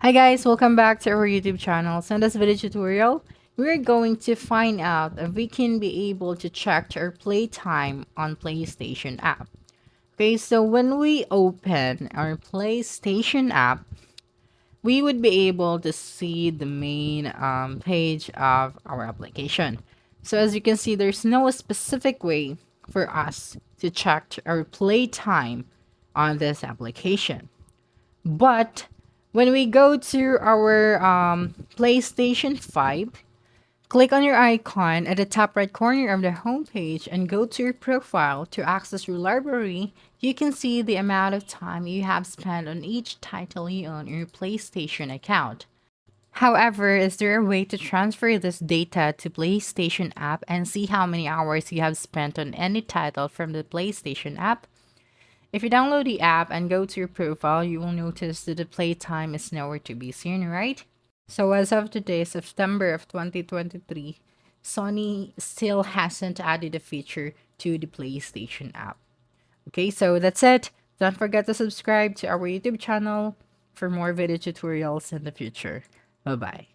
Hi guys, welcome back to our YouTube channel. So in this video tutorial, we're going to find out if we can be able to check our playtime on PlayStation app. Okay, so when we open our PlayStation app, we would be able to see the main page of our application. So as you can see, there's no specific way for us to check our playtime on this application. But when we go to our PlayStation 5, click on your icon at the top right corner of the homepage and go to your profile to access your library. You can see the amount of time you have spent on each title you own in your PlayStation account. However, is there a way to transfer this data to PlayStation app and see how many hours you have spent on any title from the PlayStation app? If you download the app and go to your profile, you will notice that the playtime is nowhere to be seen, right? So as of today, September of 2023, Sony still hasn't added a feature to the PlayStation app. Okay, so that's it. Don't forget to subscribe to our YouTube channel for more video tutorials in the future. Bye-bye.